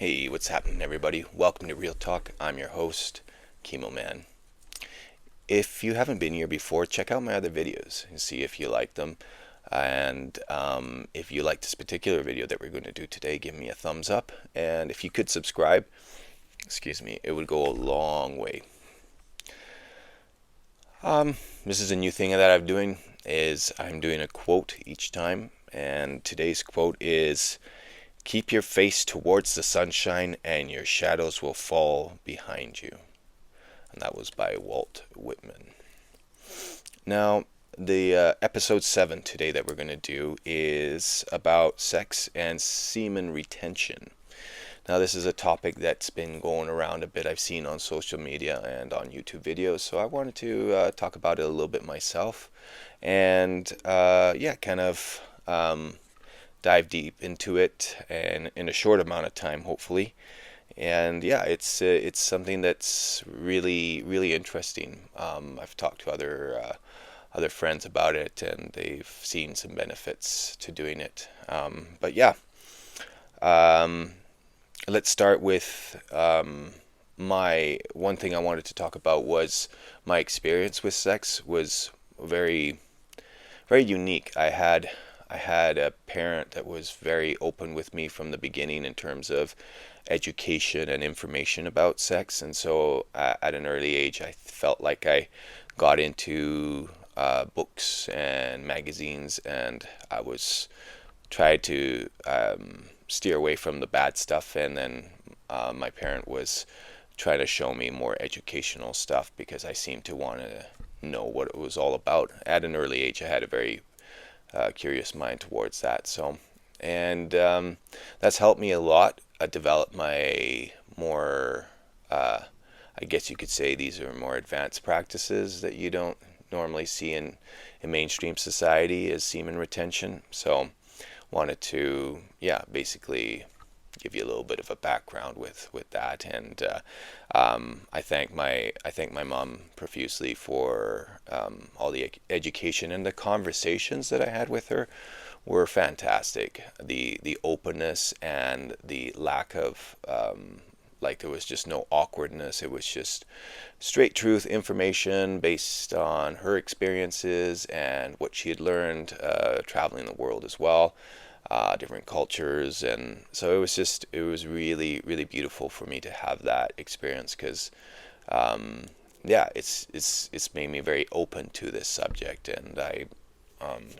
Hey, what's happening, everybody? Welcome to Real Talk. I'm your host, Chemo Man. If you haven't been here before, check out my other videos and see if you like them. And if you like this particular video that we're going to do today, give me a thumbs up. And if you could subscribe, it would go a long way. This is a new thing that I'm doing a quote each time. And today's quote is, "Keep your face towards the sunshine and your shadows will fall behind you." And that was by Walt Whitman. Now, the episode 7 today that we're going to do is about sex and semen retention. Now, this is a topic that's been going around a bit. I've seen on social media and on YouTube videos, so I wanted to talk about it a little bit myself and dive deep into it and in a short amount of time, hopefully. And yeah, it's something that's really interesting. I've talked to other friends about it, and they've seen some benefits to doing it. But yeah, um, let's start with my one thing I wanted to talk about was my experience with sex was very unique. I had a parent that was very open with me from the beginning in terms of education and information about sex, and so at an early age, I felt like I got into books and magazines, and I was tried to steer away from the bad stuff, and then my parent was trying to show me more educational stuff because I seemed to want to know what it was all about. At an early age, I had a very curious mind towards that. So, and that's helped me a lot. Develop my more, I guess you could say, these are more advanced practices that you don't normally see in mainstream society as semen retention. So, wanted to, yeah, basically give you a little bit of a background with that, and I thank my mom profusely for all the education, and the conversations that I had with her were fantastic. The openness and the lack of like there was just no awkwardness. It was just straight truth information based on her experiences and what she had learned traveling the world as well, different cultures. And so it was really beautiful for me to have that experience because yeah, it's made me very open to this subject. And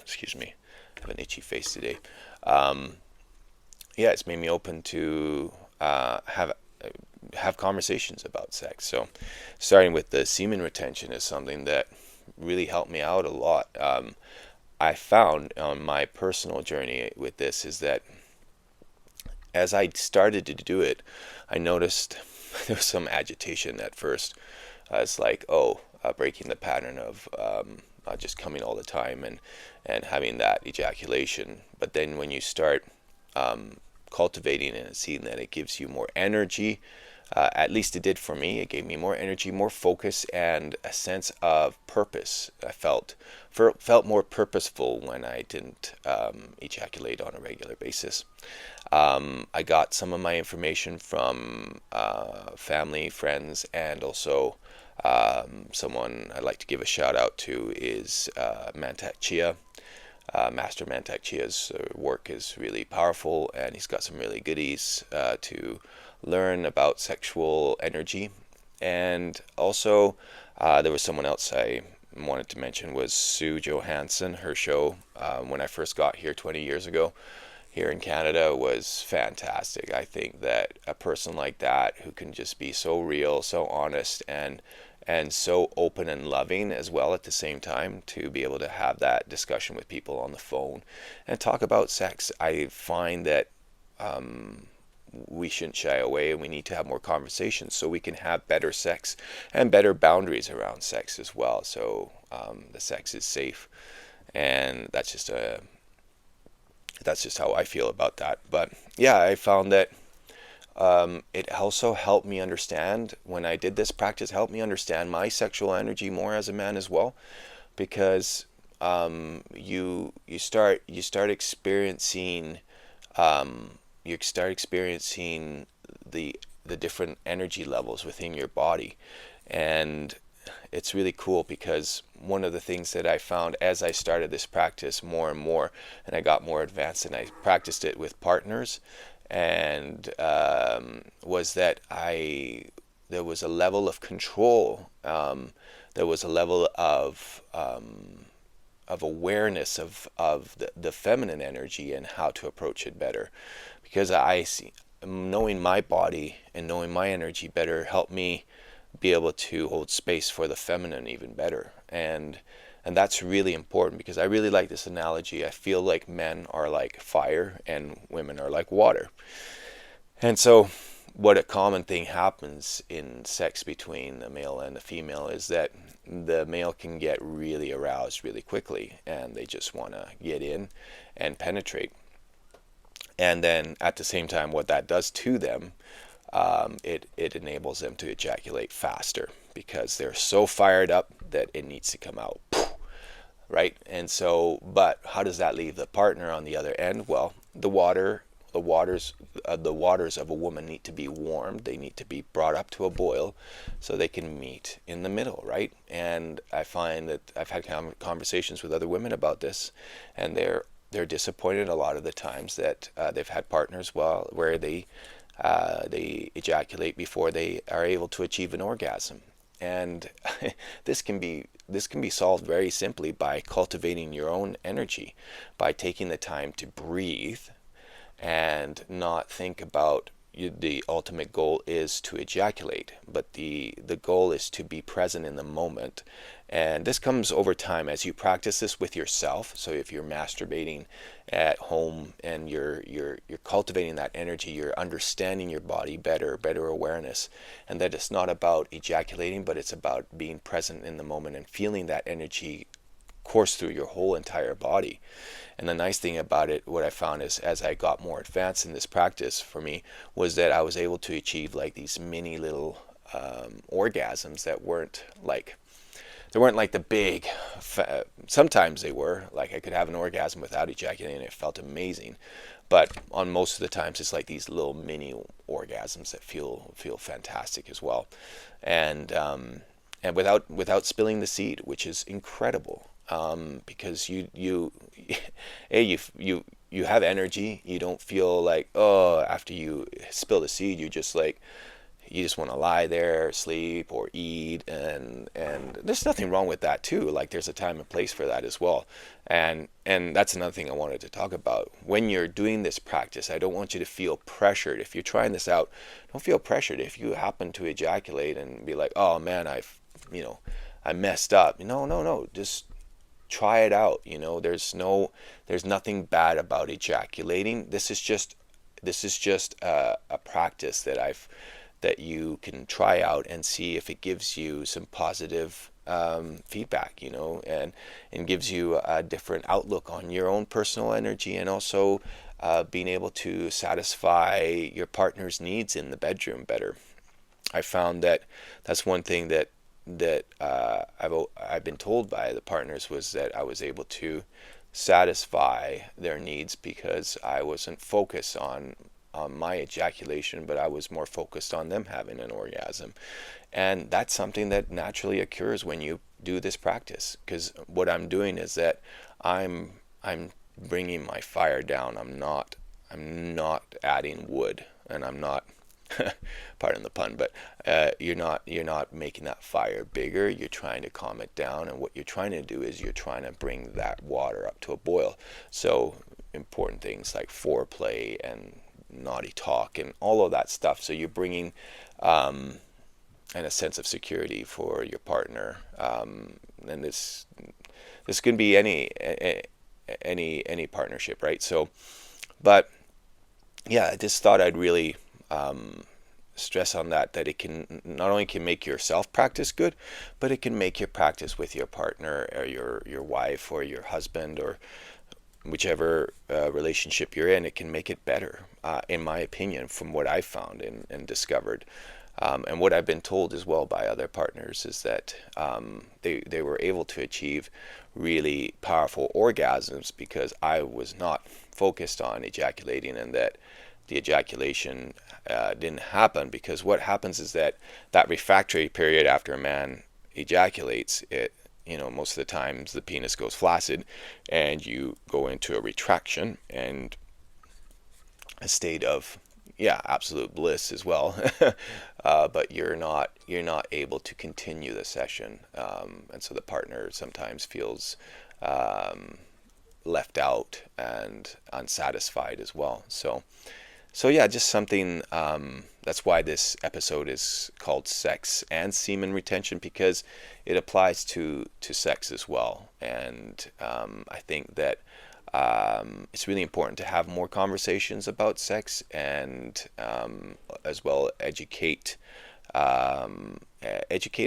excuse me, I have an itchy face today. Yeah, it's made me open to have conversations about sex. So, starting with the semen retention is something that really helped me out a lot. I found on my personal journey with this is that as I started to do it, I noticed there was some agitation at first. It's like, breaking the pattern of not just coming all the time and having that ejaculation. But then when you start cultivating it and seeing that it gives you more energy, at least it did for me. It gave me more energy, more focus, and a sense of purpose. I felt more purposeful when I didn't ejaculate on a regular basis. I got some of my information from family, friends, and also someone I'd like to give a shout out to is Mantak Chia. Master Mantak Chia's work is really powerful, and he's got some really goodies to learn about sexual energy. And also, there was someone else I wanted to mention was Sue Johansson. Her show, when I first got here 20 years ago, here in Canada, was fantastic. I think that a person like that who can just be so real, so honest, and so open and loving as well at the same time, to be able to have that discussion with people on the phone and talk about sex. I find that we shouldn't shy away, and we need to have more conversations so we can have better sex and better boundaries around sex as well. So the sex is safe, and that's just how I feel about that. But yeah, I found that it also helped me understand, when I did this practice, helped me understand my sexual energy more as a man as well, because you start experiencing the different energy levels within your body. And it's really cool because one of the things that I found as I started this practice more and more, and I got more advanced and I practiced it with partners, and was that there was a level of control, there was a level of awareness of the feminine energy and how to approach it better, because I see, knowing my body and knowing my energy better helped me be able to hold space for the feminine even better. And that's really important, because I really like this analogy. I feel like men are like fire and women are like water. And so what a common thing happens in sex between the male and the female is that the male can get really aroused really quickly, and they just want to get in and penetrate. And then at the same time, what that does to them, it enables them to ejaculate faster, because they're so fired up that it needs to come out, right? And so, but how does that leave the partner on the other end? Well, the waters of a woman need to be warmed. They need to be brought up to a boil so they can meet in the middle, right? And I find that I've had conversations with other women about this, and they're disappointed a lot of the times that they've had partners where they ejaculate before they are able to achieve an orgasm. And this can be solved very simply by cultivating your own energy, by taking the time to breathe and not think about the ultimate goal is to ejaculate, but the goal is to be present in the moment. And this comes over time as you practice this with yourself. So if you're masturbating at home and you're cultivating that energy, you're understanding your body better awareness, and that it's not about ejaculating, but it's about being present in the moment and feeling that energy course through your whole entire body. And the nice thing about it, what I found is, as I got more advanced in this practice for me, was that I was able to achieve like these mini little orgasms that weren't like the big, sometimes they were, like I could have an orgasm without ejaculating and it felt amazing. But on most of the times, it's like these little mini orgasms that feel fantastic as well. And without spilling the seed, which is incredible. Because you have energy. You don't feel like, oh, after you spill the seed, you just want to lie there, sleep, or eat, and there's nothing wrong with that too. Like, there's a time and place for that as well. And that's another thing I wanted to talk about. When you're doing this practice, I don't want you to feel pressured. If you're trying this out, don't feel pressured. If you happen to ejaculate and be like, oh man, I messed up. No, just try it out. There's nothing bad about ejaculating. This is just a practice that you can try out and see if it gives you some positive feedback, and gives you a different outlook on your own personal energy, and also being able to satisfy your partner's needs in the bedroom better. I found that that's one thing that I've been told by the partners, was that I was able to satisfy their needs because I wasn't focused on my ejaculation, but I was more focused on them having an orgasm. And that's something that naturally occurs when you do this practice, because what I'm doing is that I'm bringing my fire down. I'm not adding wood, and I'm not pardon the pun, but you're not making that fire bigger. You're trying to calm it down, and what you're trying to do is you're trying to bring that water up to a boil. So important things like foreplay and naughty talk and all of that stuff. So you're bringing and a sense of security for your partner, and this can be any partnership, right? So, but yeah, I just thought I'd really stress on that it can not only can make yourself practice good, but it can make your practice with your partner or your wife or your husband or whichever relationship you're in. It can make it better, in my opinion, from what I've found and discovered. And what I've been told as well by other partners is that they were able to achieve really powerful orgasms because I was not focused on ejaculating, and that the ejaculation didn't happen, because what happens is that that refractory period after a man ejaculates, it, you know, most of the times the penis goes flaccid and you go into a retraction and a state of, yeah, absolute bliss as well. But you're not able to continue the session, and so the partner sometimes feels left out and unsatisfied as well. So yeah, just something. That's why this episode is called "Sex and Semen Retention," because it applies to sex as well. And I think that it's really important to have more conversations about sex, and as well educate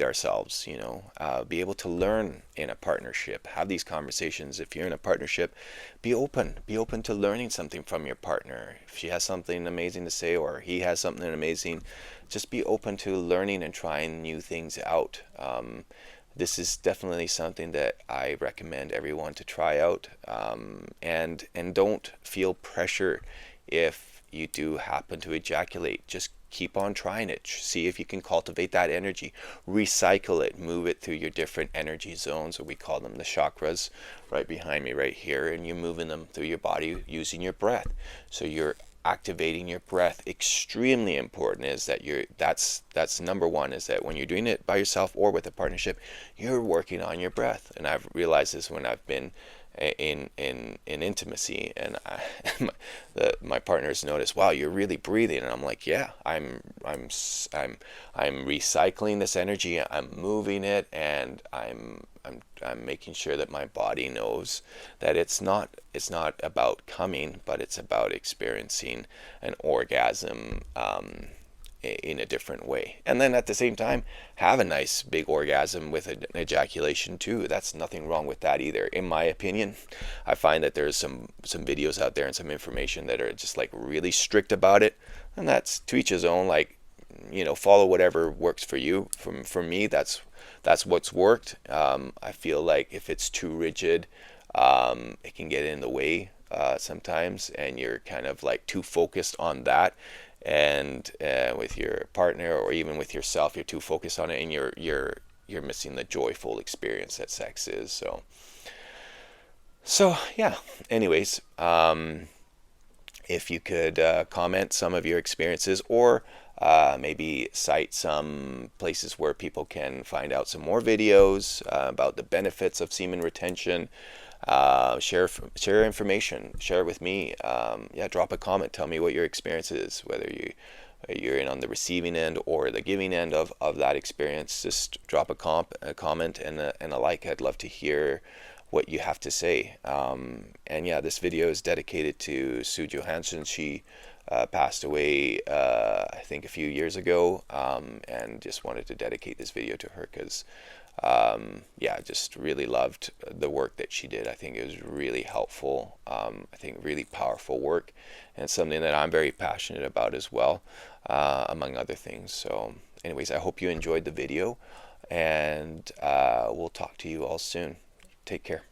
ourselves, you know, be able to learn in a partnership, have these conversations. If you're in a partnership, be open to learning something from your partner. If she has something amazing to say, or he has something amazing, just be open to learning and trying new things out. This is definitely something that I recommend everyone to try out, and don't feel pressure if you do happen to ejaculate. Just keep on trying it. See if you can cultivate that energy, recycle it, move it through your different energy zones, or we call them the chakras, right behind me right here, and you're moving them through your body using your breath. So you're activating your breath. Extremely important is that that's number one, is that when you're doing it by yourself or with a partnership, you're working on your breath. And I've realized this when I've been in intimacy, and my partners notice, wow, you're really breathing. And I'm like, yeah, I'm recycling this energy, I'm moving it, and I'm making sure that my body knows that it's not about coming, but it's about experiencing an orgasm in a different way. And then at the same time, have a nice big orgasm with an ejaculation too. That's nothing wrong with that either, in my opinion. I find that there's some videos out there and some information that are just like really strict about it, and that's to each his own. Like, you know, follow whatever works for you. For me, that's what's worked. I feel like if it's too rigid, it can get in the way sometimes, and you're kind of like too focused on that. And with your partner, or even with yourself, you're too focused on it, and you're missing the joyful experience that sex is. So yeah. Anyways, if you could comment some of your experiences, or maybe cite some places where people can find out some more videos about the benefits of semen retention. Share information, share it with me. Yeah, drop a comment, tell me what your experience is, whether you're in on the receiving end or the giving end of that experience. Just drop a comment and a like. I'd love to hear what you have to say. And yeah, this video is dedicated to Sue Johansson. She passed away I think a few years ago, and just wanted to dedicate this video to her, because yeah, just really loved the work that she did. I think it was really helpful. I think really powerful work, and something that I'm very passionate about as well, among other things. So anyways, I hope you enjoyed the video, and we'll talk to you all soon. Take care.